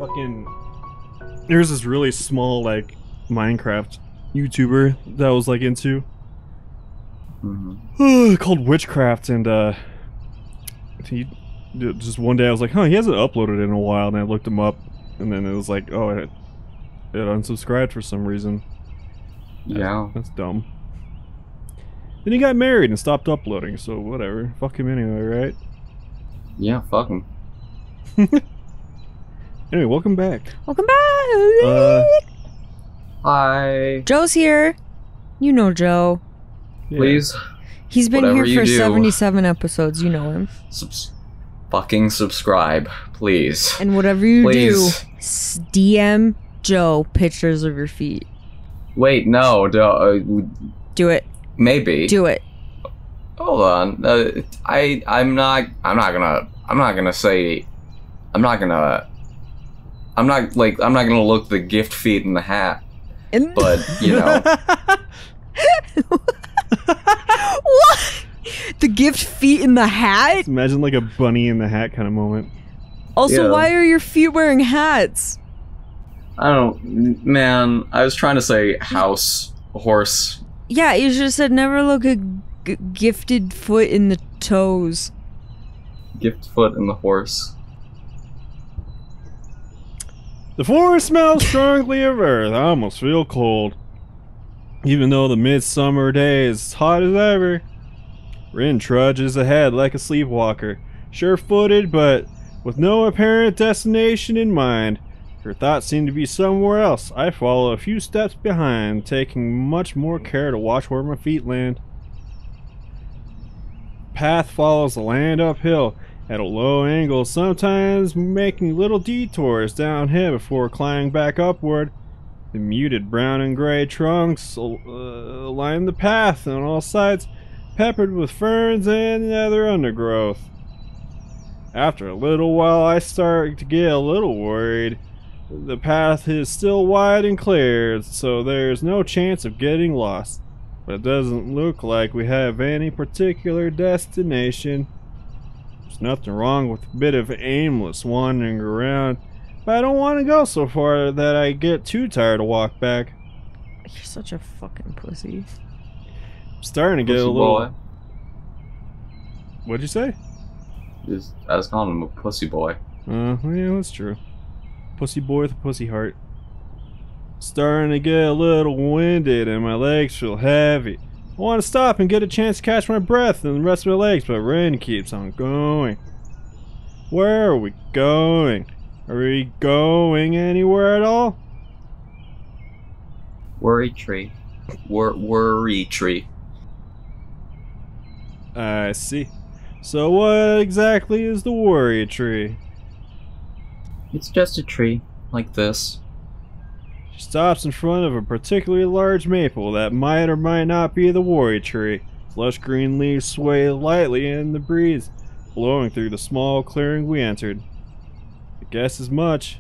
fucking... There's this really small, like, Minecraft YouTuber that I was, like, into. Called Witchcraft, and, he... Just one day I was like, huh, he hasn't uploaded in a while, and I looked him up, and then it was like, oh, it unsubscribed for some reason. Yeah. That's dumb. Then he got married and stopped uploading, so whatever. Fuck him anyway, right? Yeah, fuck him. Anyway, welcome back. Welcome back! Hi. Joe's here. You know Joe. Yeah. Please. He's been Whatever here for you do. 77 episodes, you know him. Fucking subscribe, please. And whatever you Please. do, DM Joe pictures of your feet. Wait, no. Do it. Maybe. Do it. Hold on. I'm not gonna look the gift feet in the hat. But, you know. What? The gift feet in the hat? Imagine like a bunny in the hat kind of moment. Also, Yeah. why are your feet wearing hats? I don't, man, I was trying to say house, horse. Yeah, you should have said never look a gifted foot in the toes. Gift foot and the horse. The forest smells strongly of earth. I almost feel cold. Even though the midsummer day is hot as ever. Rin trudges ahead like a sleepwalker, sure-footed but with no apparent destination in mind. Her thoughts seem to be somewhere else. I follow a few steps behind, taking much more care to watch where my feet land. Path follows the land uphill at a low angle, sometimes making little detours downhill before climbing back upward. The muted brown and gray trunks line the path on all sides, peppered with ferns and other undergrowth. After a little while, I start to get a little worried. The path is still wide and clear, so there's no chance of getting lost. But it doesn't look like we have any particular destination. There's nothing wrong with a bit of aimless wandering around, but I don't want to go so far that I get too tired to walk back. You're such a fucking pussy. I'm starting to get Pussy a little... boy. What'd you say? I was calling him a pussy boy. Yeah, that's true. Pussy boy with a pussy heart. Starting to get a little winded and my legs feel heavy. I want to stop and get a chance to catch my breath and the rest of my legs, but Rin keeps on going. Where are we going? Are we going anywhere at all? Worry tree. Worry tree. I see. So what exactly is the worry tree? It's just a tree, like this. She stops in front of a particularly large maple that might or might not be the worry tree. Lush green leaves sway lightly in the breeze, blowing through the small clearing we entered. I guess as much.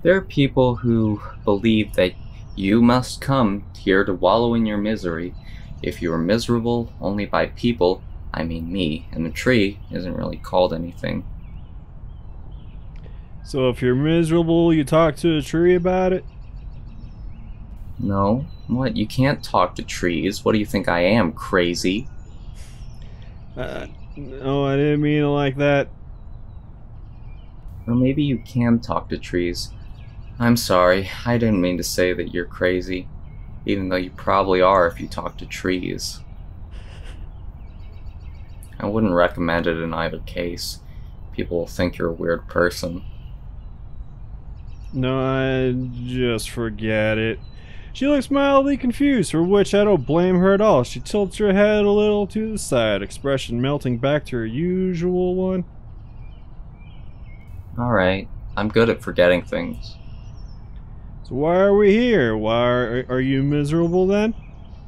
There are people who believe that you must come here to wallow in your misery. If you are miserable only by people, I mean me, and the tree isn't really called anything. So if you're miserable, you talk to a tree about it? No? What? You can't talk to trees. What do you think I am, crazy? No, I didn't mean it like that. Or maybe you can talk to trees. I'm sorry, I didn't mean to say that you're crazy. Even though you probably are if you talk to trees. I wouldn't recommend it in either case. People will think you're a weird person. No, I just forget it. She looks mildly confused, for which I don't blame her at all. She tilts her head a little to the side, expression melting back to her usual one. Alright, I'm good at forgetting things. So why are we here? Why are you miserable then?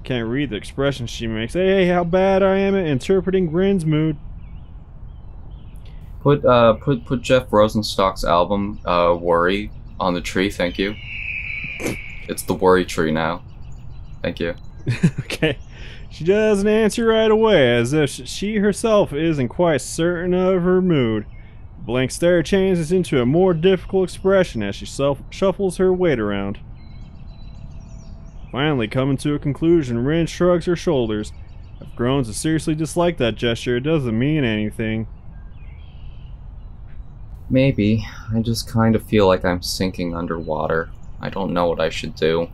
Can't read the expression she makes. Hey, how bad I am at interpreting Rin's mood. Put Jeff Rosenstock's album, Worry, on the tree, thank you. It's the worry tree now. Thank you. Okay. She doesn't answer right away, as if she herself isn't quite certain of her mood. The blank stare changes into a more difficult expression as she shuffles her weight around. Finally coming to a conclusion, Rin shrugs her shoulders. I've grown to seriously dislike that gesture. It doesn't mean anything. Maybe. I just kind of feel like I'm sinking underwater. I don't know what I should do.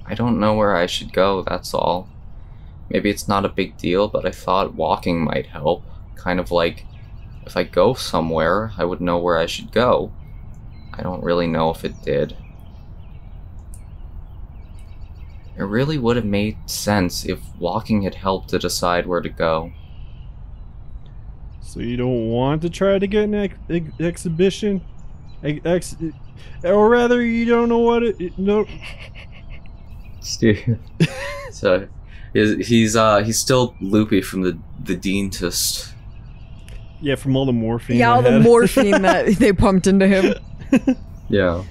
I don't know where I should go, that's all. Maybe it's not a big deal, but I thought walking might help. Kind of like, if I go somewhere, I would know where I should go. I don't really know if it did. It really would have made sense if walking had helped to decide where to go. So you don't want to try to get an exhibition? Or rather, you don't know what it... No. Steve. So, he's still loopy from the dentist. Yeah, from all the morphine. Yeah, all the morphine that they pumped into him. Yeah.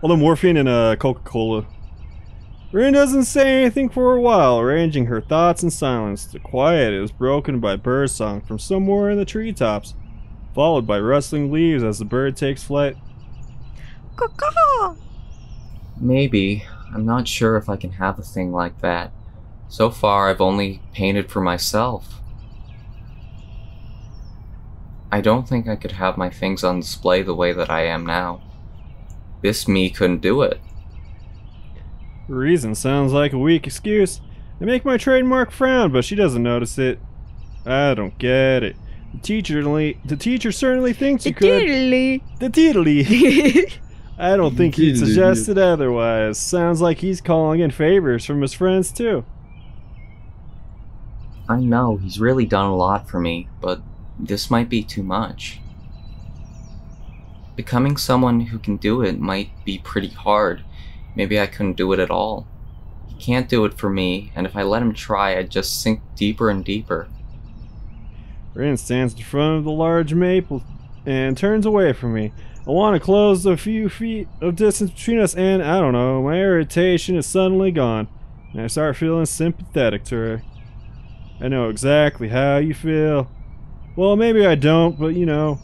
All the morphine and Coca-Cola. Rin doesn't say anything for a while, arranging her thoughts in silence. The quiet is broken by birdsong from somewhere in the treetops, followed by rustling leaves as the bird takes flight. Caw-caw. Maybe. I'm not sure if I can have a thing like that. So far, I've only painted for myself. I don't think I could have my things on display the way that I am now. This me couldn't do it. Reason sounds like a weak excuse. I make my trademark frown, but she doesn't notice it. I don't get it. The teacher certainly thinks you could. The tiddly. I don't think he'd suggested otherwise. Sounds like he's calling in favors from his friends too. I know, he's really done a lot for me, but this might be too much. Becoming someone who can do it might be pretty hard. Maybe I couldn't do it at all. He can't do it for me, and if I let him try, I'd just sink deeper and deeper. Rin stands in front of the large maple and turns away from me. I want to close the few feet of distance between us, and I don't know, my irritation is suddenly gone, and I start feeling sympathetic to her. I know exactly how you feel. Well, maybe I don't, but you know,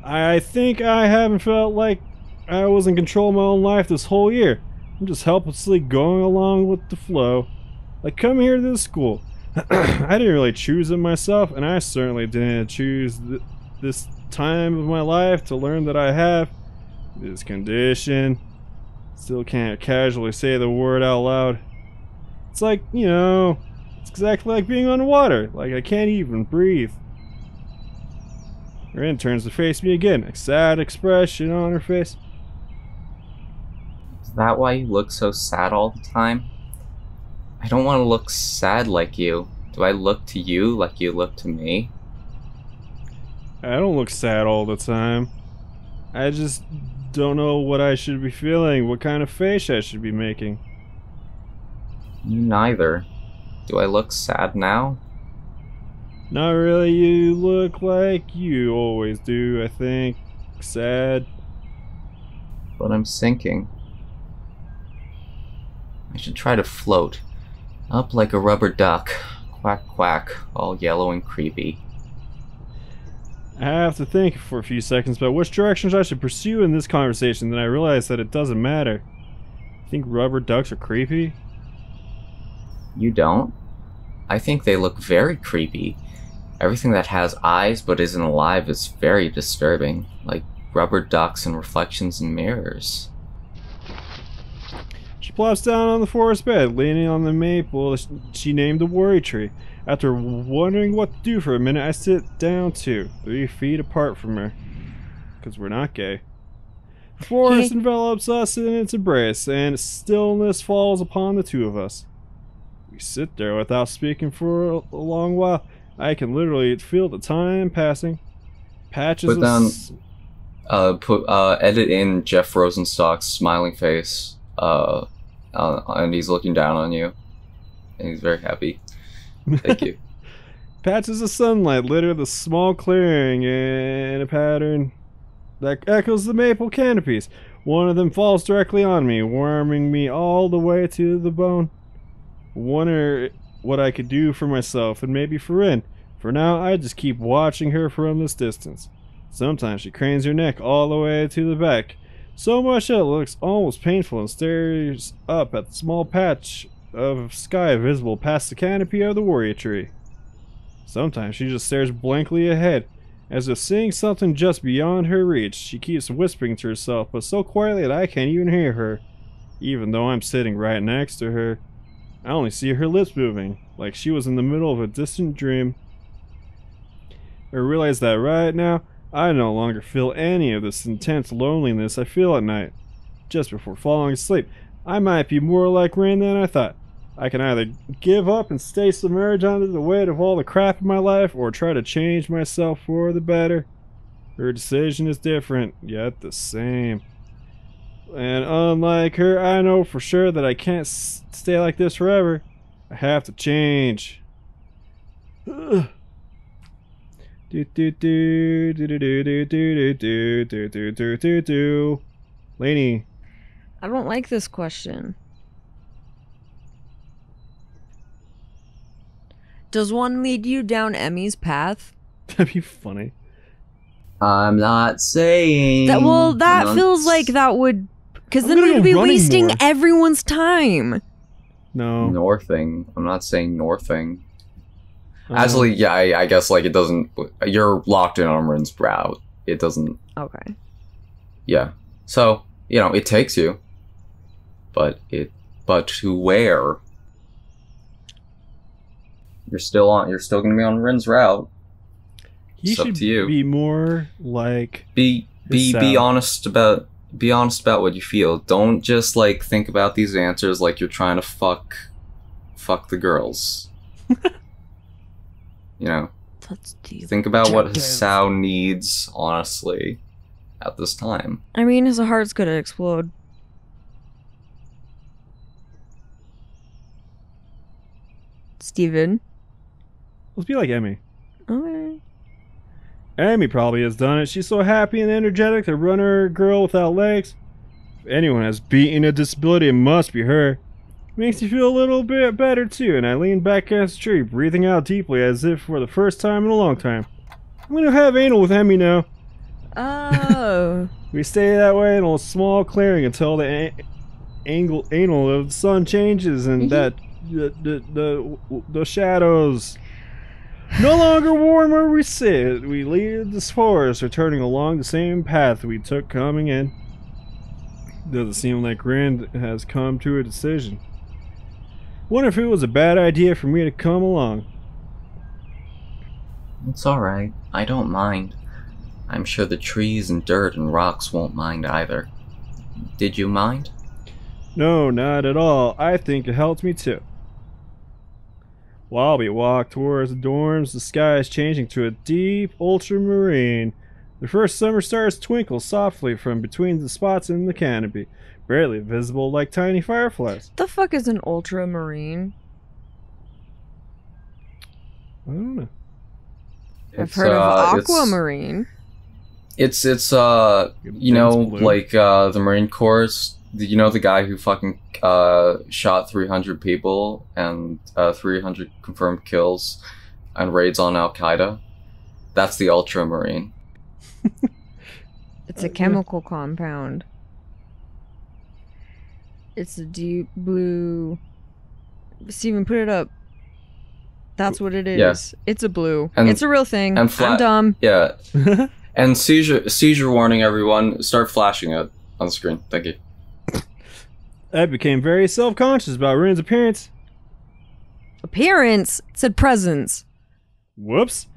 I think I haven't felt like I was in control of my own life this whole year. I'm just helplessly going along with the flow. Like coming here to this school. I didn't really choose it myself, and I certainly didn't choose this time of my life to learn that I have this condition. Still can't casually say the word out loud. It's like, you know, it's exactly like being underwater. Like I can't even breathe. Rin turns to face me again, a sad expression on her face. Is that why you look so sad all the time? I don't want to look sad like you. Do I look to you like you look to me? I don't look sad all the time. I just don't know what I should be feeling, what kind of face I should be making. Me neither. Do I look sad now? Not really, you look like you always do, I think. Sad. But I'm sinking. I should try to float. Up like a rubber duck. Quack quack, all yellow and creepy. I have to think for a few seconds about which directions I should pursue in this conversation, then I realize that it doesn't matter. You think rubber ducks are creepy? You don't? I think they look very creepy. Everything that has eyes but isn't alive is very disturbing, like rubber ducks and reflections in mirrors. She plops down on the forest bed, leaning on the maple she named the worry tree. After wondering what to do for a minute, I sit down too, 3 feet apart from her. Because we're not gay. The forest envelops us in its embrace, and stillness falls upon the two of us. We sit there without speaking for a long while. I can literally feel the time passing. Patches edit in Jeff Rosenstock's smiling face, and he's looking down on you, and he's very happy. Thank you. Patches of sunlight litter the small clearing in a pattern that echoes the maple canopies. One of them falls directly on me, warming me all the way to the bone. Wonder what I could do for myself and maybe for Rin. For now, I just keep watching her from this distance. Sometimes she cranes her neck all the way to the back, so much that it looks almost painful, and stares up at the small patch of sky visible past the canopy of the warrior tree. Sometimes she just stares blankly ahead, as if seeing something just beyond her reach. She keeps whispering to herself, but so quietly that I can't even hear her, even though I'm sitting right next to her. I only see her lips moving, like she was in the middle of a distant dream. I realize that right now, I no longer feel any of this intense loneliness I feel at night. Just before falling asleep, I might be more like Rin than I thought. I can either give up and stay submerged under the weight of all the crap in my life, or try to change myself for the better. Her decision is different, yet the same. And unlike her, I know for sure that I can't stay like this forever. I have to change. Ugh. Do do do do do do do do do do do do do do. Lainey. I don't like this question. Does one lead you down Emmy's path? That'd be funny. I'm not saying That feels like that would, because then gonna we'd go be running wasting more. everyone's time. No. Northing. I'm not saying Northing. Oh. Actually, yeah, I guess like it doesn't. You're locked in on Rin's route. It doesn't. Okay. Yeah. So it takes you, but to where? You're still gonna be on Rin's route. He It's up should to you. be more like Be Yourself. honest about what you feel. Don't just like think about these answers like you're trying to fuck the girls. That's deep. Think about what Objective. Hasao needs, honestly, at this time. I mean, his heart's gonna explode. Steven. let's be like Emmy. Okay. Emmy probably has done it. She's so happy and energetic, the runner girl without legs. If anyone has beaten a disability, it must be her. Makes me feel a little bit better too, and I lean back against the tree, breathing out deeply as if for the first time in a long time. I'm gonna have anal with Emmy now. Oh. We stay that way in a small clearing until the angle of the sun changes and that the shadows no longer warm where we sit. We leave this forest, returning along the same path we took coming in. Doesn't seem like Rin has come to a decision. Wonder if it was a bad idea for me to come along. It's alright. I don't mind. I'm sure the trees and dirt and rocks won't mind either. Did you mind? No, not at all. I think it helped me too. While we walk towards the dorms, the sky is changing to a deep ultramarine. The first summer stars twinkle softly from between the spots in the canopy, barely visible like tiny fireflies. The fuck is an ultramarine? I don't know. I've heard of aquamarine. It's Dense blue. like the Marine Corps. The guy who fucking shot 300 people and 300 confirmed kills and raids on Al Qaeda. That's the Ultramarine. It's a chemical compound. It's a deep blue. Steven, put it up. That's what it is. Yeah. It's a blue. And- it's a real thing. and I'm dumb. Yeah. And seizure warning, everyone. Start flashing it on the screen. Thank you. I became very self-conscious about Rin's appearance. Appearance? It said presence. Whoops.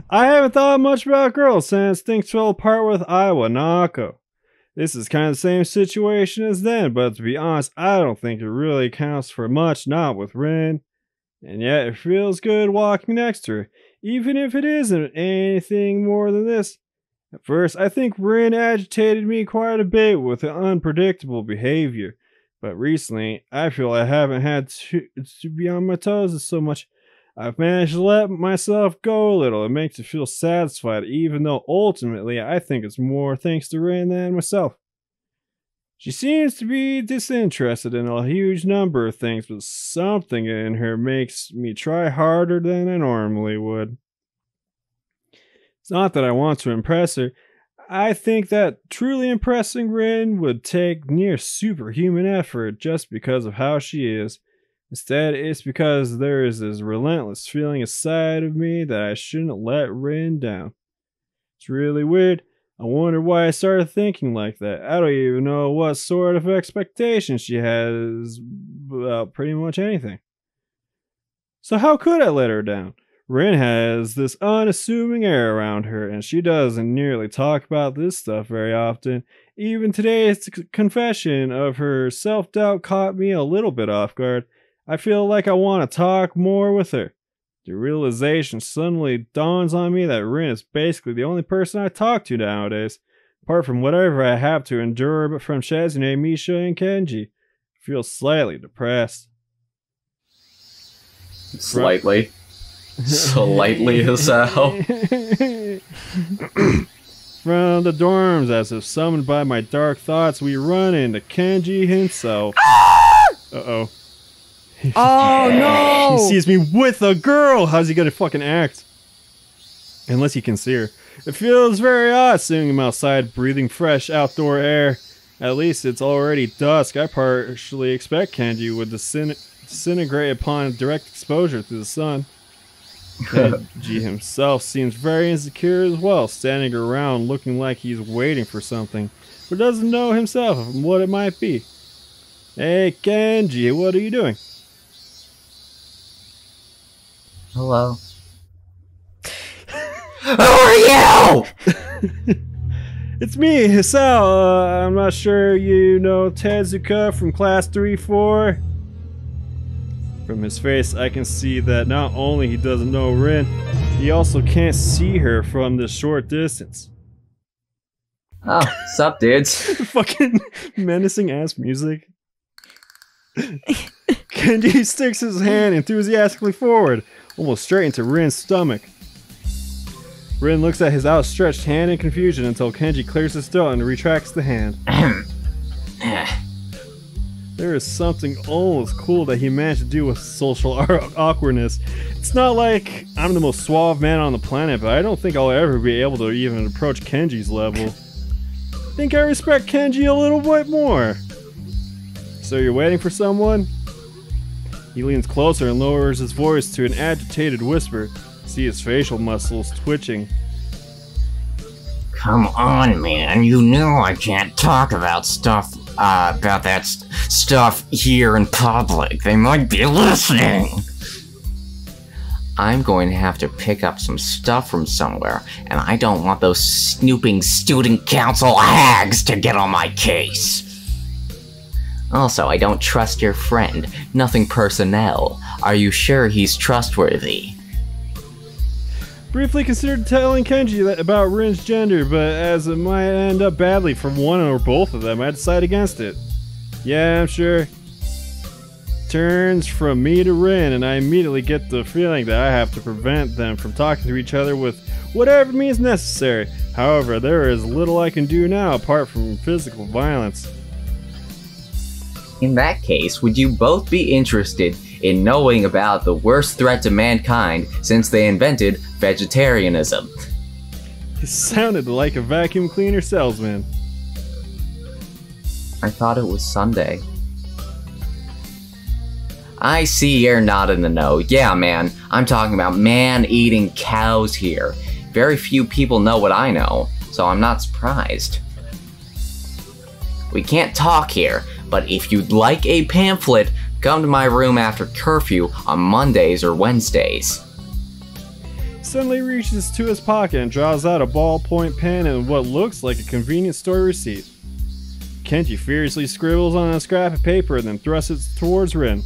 I haven't thought much about girls since things fell apart with Iowa Nako. This is kind of the same situation as then, but to be honest, I don't think it really counts for much, not with Rin. And yet it feels good walking next to her, even if it isn't anything more than this. At first, I think Rin agitated me quite a bit with her unpredictable behavior, but recently, I feel I haven't had to be on my toes so much. I've managed to let myself go a little. It makes me feel satisfied, even though ultimately I think it's more thanks to Rin than myself. She seems to be disinterested in a huge number of things, but something in her makes me try harder than I normally would. It's not that I want to impress her. I think that truly impressing Rin would take near superhuman effort just because of how she is. Instead, it's because there is this relentless feeling inside of me that I shouldn't let Rin down. It's really weird. I wonder why I started thinking like that. I don't even know what sort of expectations she has about pretty much anything. So how could I let her down? Rin has this unassuming air around her, and she doesn't nearly talk about this stuff very often. Even today's confession of her self-doubt caught me a little bit off guard. I feel like I want to talk more with her. The realization suddenly dawns on me that Rin is basically the only person I talk to nowadays, apart from whatever I have to endure from Shazune, Misha, and Kenji. I feel slightly depressed. Slightly. Slightly, Hisao. From the dorms, as if summoned by my dark thoughts, we run into Kenji himself. Uh-oh. Oh no! He sees me with a girl! How's he gonna fucking act? Unless he can see her. It feels very odd seeing him outside, breathing fresh outdoor air. At least it's already dusk. I partially expect Kenji would disintegrate upon direct exposure to the sun. Kenji himself seems very insecure as well, standing around looking like he's waiting for something, but doesn't know himself what it might be. Hey Kenji, what are you doing? Hello. Who are you? It's me, Hisao. I'm not sure you know Tezuka from class 3-4. From his face, I can see that not only he doesn't know Rin, he also can't see her from this short distance. Oh, sup, dudes? Fucking menacing ass music. Kenji sticks his hand enthusiastically forward, almost straight into Rin's stomach. Rin looks at his outstretched hand in confusion until Kenji clears his throat and retracts the hand. There is something almost cool that he managed to do with social awkwardness. It's not like I'm the most suave man on the planet, but I don't think I'll ever be able to even approach Kenji's level. I think I respect Kenji a little bit more. So you're waiting for someone? He leans closer and lowers his voice to an agitated whisper. See his facial muscles twitching. Come on, man. You know I can't talk about stuff, stuff here in public. They might be listening. I'm going to have to pick up some stuff from somewhere, and I don't want those snooping student council hags to get on my case. Also, I don't trust your friend. Nothing personnel. Are you sure he's trustworthy? Briefly considered telling Kenji about Rin's gender, but as it might end up badly for one or both of them, I decide against it. Yeah, I'm sure. Turns from me to Rin, and I immediately get the feeling that I have to prevent them from talking to each other with whatever means necessary. However, there is little I can do now apart from physical violence. In that case, would you both be interested in knowing about the worst threat to mankind since they invented vegetarianism? He sounded like a vacuum cleaner salesman. I thought it was Sunday. I see you're not in the know. Yeah, man, I'm talking about man-eating cows here. Very few people know what I know, so I'm not surprised. We can't talk here, but if you'd like a pamphlet, come to my room after curfew on Mondays or Wednesdays. Suddenly reaches to his pocket and draws out a ballpoint pen and what looks like a convenience store receipt. Kenji furiously scribbles on a scrap of paper and then thrusts it towards Rin.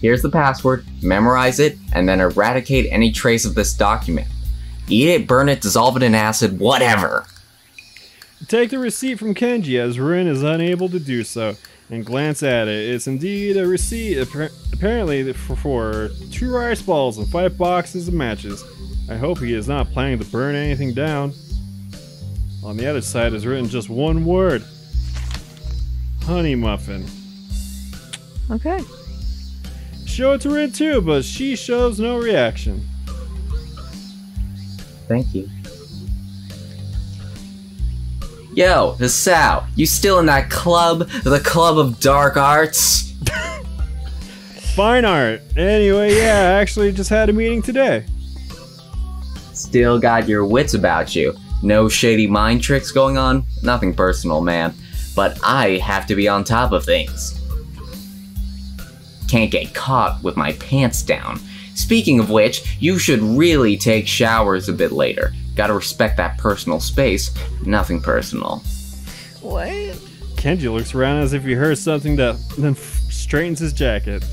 Here's the password, memorize it, and then eradicate any trace of this document. Eat it, burn it, dissolve it in acid, whatever. Take the receipt from Kenji as Rin is unable to do so, and glance at it. It's indeed a receipt, apparently for 2 rice balls and 5 boxes of matches. I hope he is not planning to burn anything down. On the other side is written just one word. Honey muffin. Okay. Show it to Rin too, but she shows no reaction. Thank you. Yo, Hisao, you still in that club? The Club of Dark Arts? Fine art. Anyway, yeah, I actually just had a meeting today. Still got your wits about you. No shady mind tricks going on? Nothing personal, man. But I have to be on top of things. Can't get caught with my pants down. Speaking of which, you should really take showers a bit later. Gotta respect that personal space. Nothing personal. What? Kenji looks around as if he heard something that then straightens his jacket.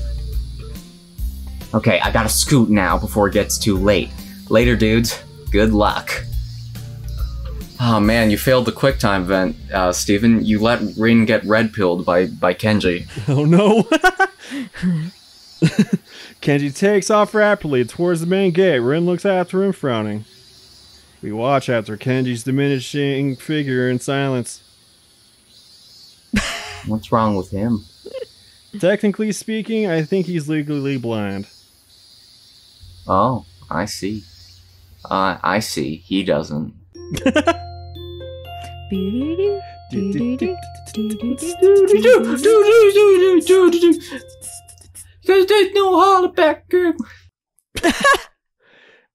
Okay, I gotta scoot now before it gets too late. Later, dudes. Good luck. Oh man, you failed the QuickTime event, Steven. You let Rin get red-pilled by Kenji. Oh no! Kenji takes off rapidly towards the main gate. Rin looks after him, frowning. We watch after Kenji's diminishing figure in silence. What's wrong with him? Technically speaking, I think he's legally blind. Oh, I see. I see. He doesn't. There's no hollaback girl.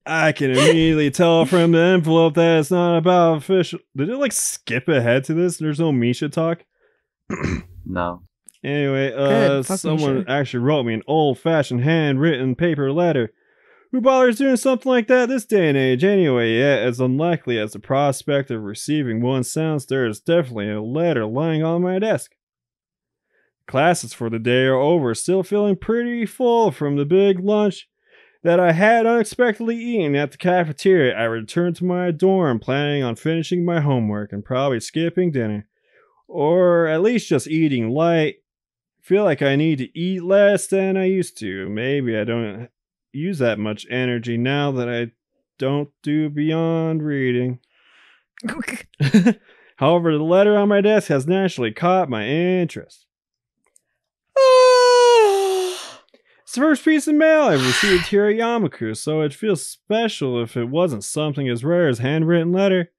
I can immediately tell from the envelope that it's not about official. Did it like skip ahead to this? There's no Misha talk? No. Anyway, Good, fuck someone Misha. actually wrote me an old-fashioned handwritten paper letter. Who bothers doing something like that this day and age anyway? Yet, as unlikely as the prospect of receiving one sounds, there is definitely a letter lying on my desk. Classes for the day are over, still feeling pretty full from the big lunch that I had unexpectedly eaten at the cafeteria. I returned to my dorm, planning on finishing my homework and probably skipping dinner. Or at least just eating light. Feel like I need to eat less than I used to. Maybe I don't use that much energy now that I don't do beyond reading. However, the letter on my desk has naturally caught my interest. It's the first piece of mail I've received here at Yamaku, so it feels special if it wasn't something as rare as handwritten letter.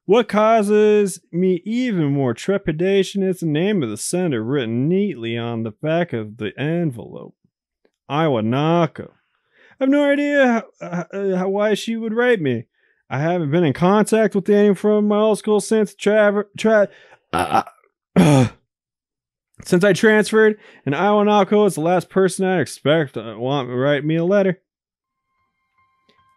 What causes me even more trepidation is the name of the sender written neatly on the back of the envelope. Iwanako. I have no idea why she would write me. I haven't been in contact with anyone from my old school since since I transferred, and Iwanako is the last person I expect to want to write me a letter.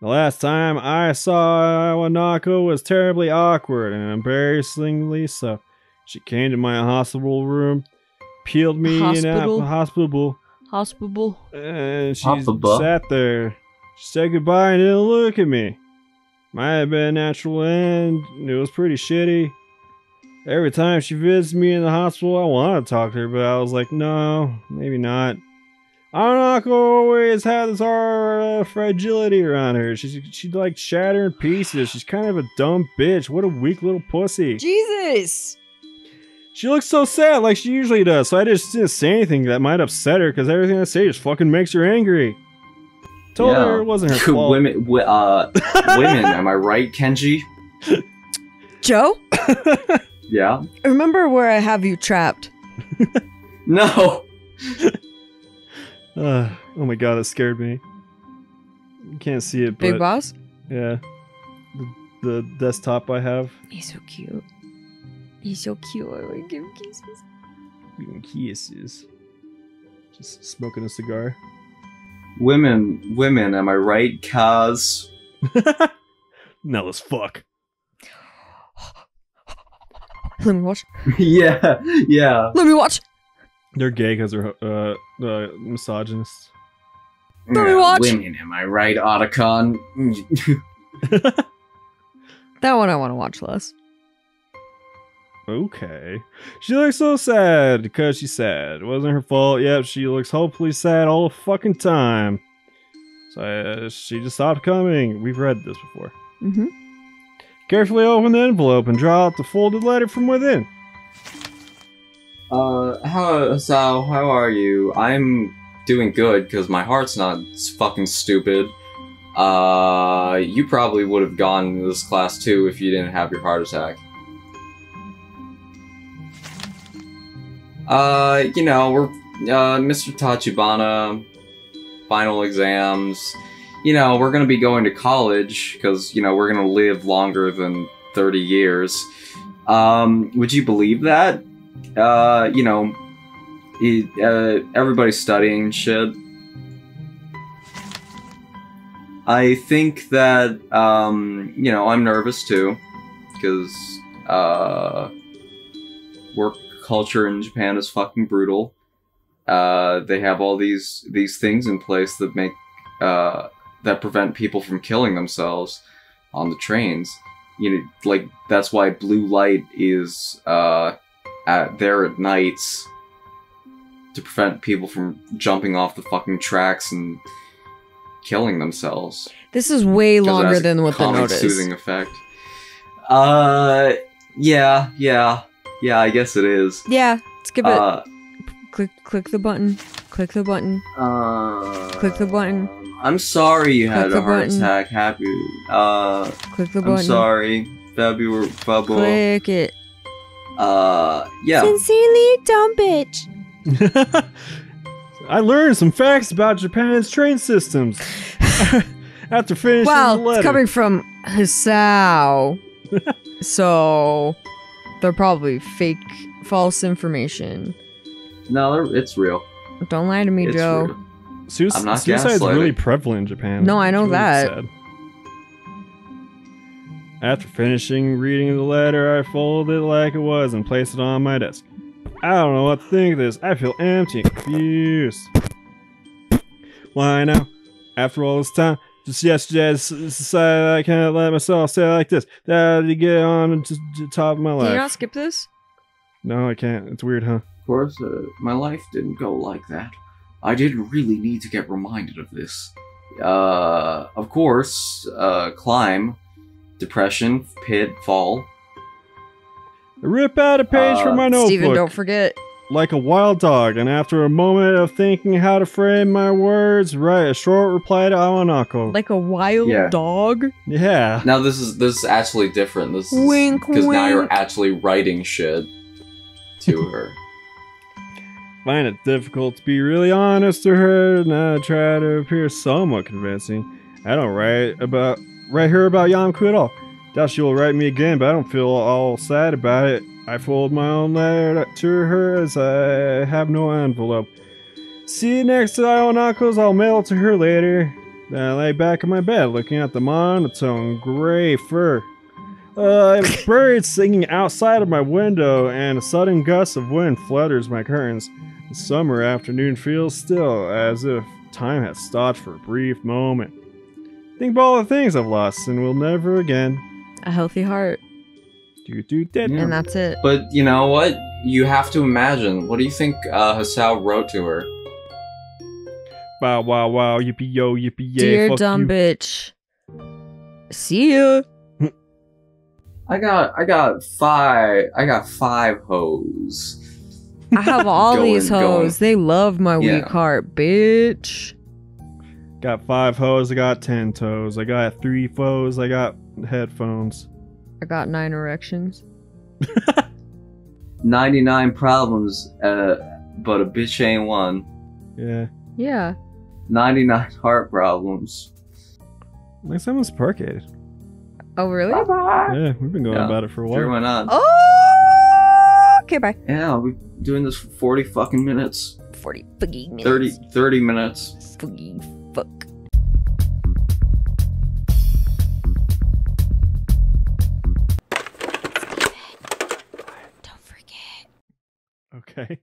The last time I saw Iwanako was terribly awkward and embarrassingly so. She came to my hospital room, peeled me in a hospital. And she sat there. She said goodbye and didn't look at me. Might have been a natural end. It was pretty shitty. Every time she visits me in the hospital, I want to talk to her, but I was like, no, maybe not. Iwanako always had this fragility around her. She'd like shatter in pieces. She's kind of a dumb bitch. What a weak little pussy. Jesus! She looks so sad like she usually does, so I just didn't say anything that might upset her because everything I say just fucking makes her angry. Told her it wasn't her fault. Women, am I right, Kenji? Joe? Yeah? Remember where I have you trapped? No! Oh my god, that scared me. You can't see it, but... Big Boss? Yeah. The desktop I have. He's so cute. He's so cute. I want to give him kisses. Giving kisses. Just smoking a cigar. Women, am I right, Kaz? No, let's fuck. Let me watch. Yeah. Let me watch. They're gay because they're misogynists. Let me watch. Women, am I right, Otacon? That one I want to watch less. Okay. She looks so sad because she's sad. It wasn't her fault. Yep, she looks hopefully sad all the fucking time. So she just stopped coming. We've read this before. Mm-hmm. Carefully open the envelope and draw out the folded letter from within. How are you? I'm doing good because my heart's not fucking stupid. You probably would have gone into this class too if you didn't have your heart attack. You know, we're, Mr. Tachibana, final exams. You know, we're gonna be going to college, because, you know, we're gonna live longer than 30 years. Would you believe that? You know, everybody's studying shit. I think that, you know, I'm nervous too, because, work culture in Japan is fucking brutal. They have all these things in place that make, that prevent people from killing themselves on the trains. You know, like, that's why blue light is, there at nights to prevent people from jumping off the fucking tracks and killing themselves. This is way longer than what the note is. Soothing effect. Yeah, I guess it is. Yeah, skip it. Click the button. Click the button. Click the button. I'm sorry you had a heart attack. Happy. Click the button. I'm sorry. February. Click it. Yeah. Sincerely, dumb bitch. I learned some facts about Japan's train systems. After finishing the letter. It's coming from Hisao. So, they're probably fake, false information. No, it's real. Don't lie to me, It's Joe. real. I'm not Suicide's gaslighting. really prevalent in Japan. No, I know It's really that. sad. After finishing reading the letter, I folded it like it was and placed it on my desk. I don't know what to think of this. I feel empty and confused. Why now? After all this time, just yesterday I decided I can't let myself say it like this. That to get on to the top of my life. Can you not skip this? No, I can't. It's weird, huh? Of course, my life didn't go like that. I didn't really need to get reminded of this. Of course, climb, depression, pit, fall. I rip out a page from my notebook. Steven, don't forget. Like a wild dog, and after a moment of thinking how to frame my words, write a short reply to Awanako. Like a wild dog? Yeah. Now this is actually different. This is Wink, because now you're wink. actually writing shit to her. Find it difficult to be really honest to her, and I try to appear somewhat convincing. I don't write her about Yamaku at all. Doubt she will write me again, but I don't feel all sad about it. I fold my own letter to her as I have no envelope. See it next to Ionako's, I'll mail it to her later. Then I lay back in my bed, looking at the monotone gray fur. Birds singing outside of my window, and a sudden gust of wind flutters my curtains. The summer afternoon feels still, as if time has stopped for a brief moment. Think about all the things I've lost and will never again. A healthy heart. And that's it. But you know what? You have to imagine. What do you think Hisao wrote to her? Wow, wow, wow, yippee yo, yippee yay, Dear fuck dumb you. bitch. See ya. I got five hoes. I have all Going, these hoes. They love my Yeah. weak heart, bitch. Got 5 hoes, I got 10 toes. I got 3 foes, I got headphones. I got 9 erections. 99 problems, but a bitch ain't one. Yeah. Yeah. 99 heart problems. Next time it's SUBPARCADE. Oh, really? Yeah, we've been going about it for a while. Sure, why not? Oh! Okay, bye. Yeah, we're doing this for 40 fucking minutes. 40 fucking minutes. 30 minutes. Fucking fuck. Don't forget. Okay.